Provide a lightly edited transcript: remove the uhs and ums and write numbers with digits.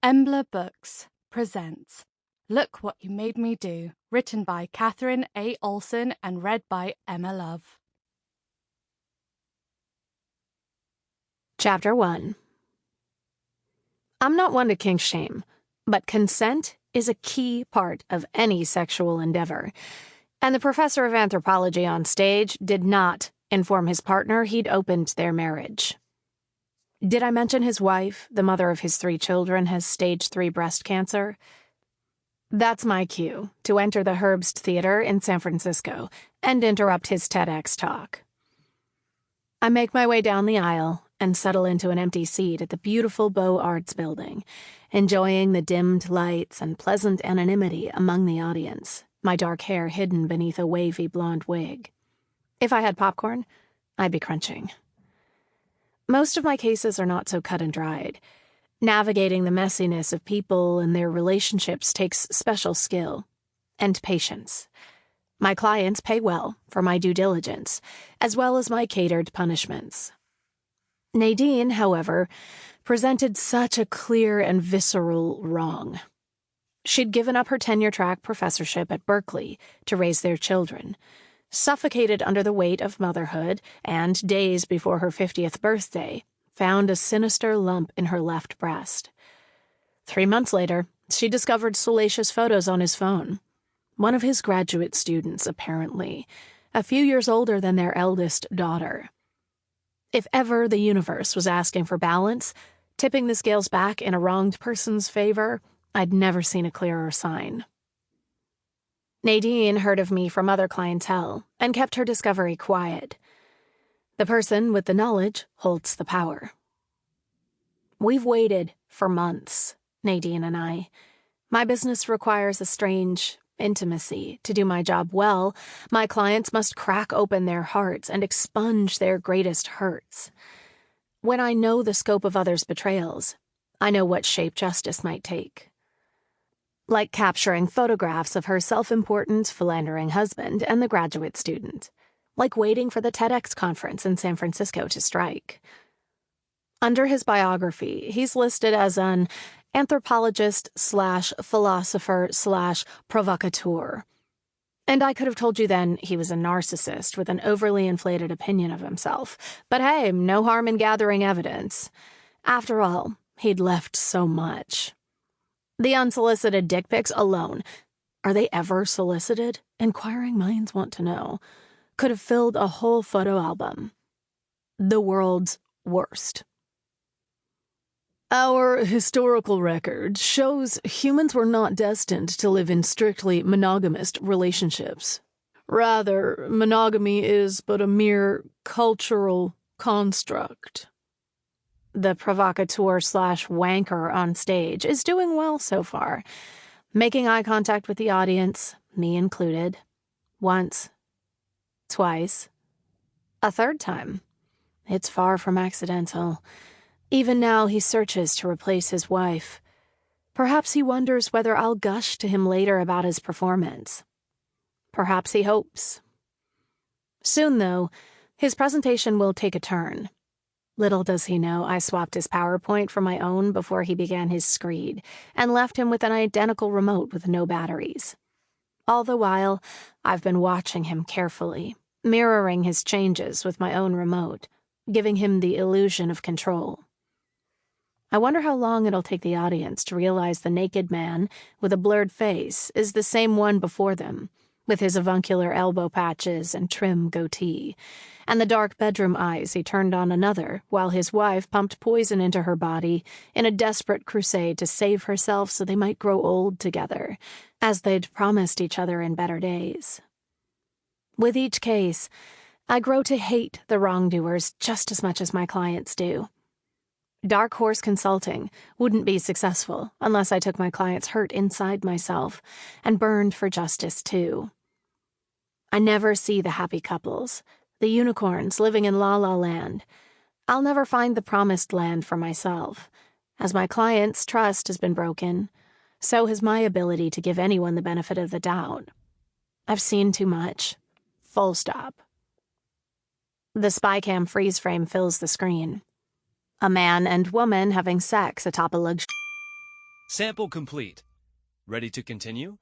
Embler Books presents Look What You Made Me Do, written by Katherine A. Olson and read by Emma Love. Chapter 1. I'm not one to kink shame, but consent is a key part of any sexual endeavor, and the professor of anthropology on stage did not inform his partner he'd opened their marriage. Did I mention his wife, the mother of his 3 children, has stage 3 breast cancer? That's my cue to enter the Herbst Theater in San Francisco and interrupt his TEDx talk. I make my way down the aisle and settle into an empty seat at the beautiful Beaux Arts building, enjoying the dimmed lights and pleasant anonymity among the audience, my dark hair hidden beneath a wavy blonde wig. If I had popcorn, I'd be crunching. Most of my cases are not so cut and dried. Navigating the messiness of people and their relationships takes special skill and patience. My clients pay well for my due diligence, as well as my catered punishments. Nadine, however, presented such a clear and visceral wrong. She'd given up her tenure-track professorship at Berkeley to raise their children, suffocated under the weight of motherhood, and days before her 50th birthday, found a sinister lump in her left breast. 3 months later, she discovered salacious photos on his phone. One of his graduate students, apparently, a few years older than their eldest daughter. If ever the universe was asking for balance, tipping the scales back in a wronged person's favor, I'd never seen a clearer sign. Nadine heard of me from other clientele and kept her discovery quiet. The person with the knowledge holds the power. We've waited for months, Nadine and I. My business requires a strange intimacy. To do my job well, my clients must crack open their hearts and expunge their greatest hurts. When I know the scope of others' betrayals, I know what shape justice might take. Like capturing photographs of her self-important, philandering husband and the graduate student. Like waiting for the TEDx conference in San Francisco to strike. Under his biography, he's listed as an anthropologist/philosopher/provocateur. And I could have told you then he was a narcissist with an overly inflated opinion of himself. But hey, no harm in gathering evidence. After all, he'd left so much. The unsolicited dick pics alone, are they ever solicited? Inquiring minds want to know. Could have filled a whole photo album. The world's worst. Our historical record shows humans were not destined to live in strictly monogamous relationships. Rather, monogamy is but a mere cultural construct. The provocateur/wanker on stage is doing well so far, making eye contact with the audience, me included. Once. Twice. A third time. It's far from accidental. Even now he searches to replace his wife. Perhaps he wonders whether I'll gush to him later about his performance. Perhaps he hopes. Soon, though, his presentation will take a turn. Little does he know I swapped his PowerPoint for my own before he began his screed, and left him with an identical remote with no batteries. All the while, I've been watching him carefully, mirroring his changes with my own remote, giving him the illusion of control. I wonder how long it'll take the audience to realize the naked man with a blurred face is the same one before them, with his avuncular elbow patches and trim goatee, and the dark bedroom eyes he turned on another while his wife pumped poison into her body in a desperate crusade to save herself so they might grow old together, as they'd promised each other in better days. With each case, I grow to hate the wrongdoers just as much as my clients do. Dark Horse Consulting wouldn't be successful unless I took my clients' hurt inside myself and burned for justice too. I never see the happy couples, the unicorns living in La La Land. I'll never find the promised land for myself. As my clients' trust has been broken, so has my ability to give anyone the benefit of the doubt. I've seen too much. Full stop. The spy cam freeze frame fills the screen. A man and woman having sex atop a luxury Sample complete. Ready to continue?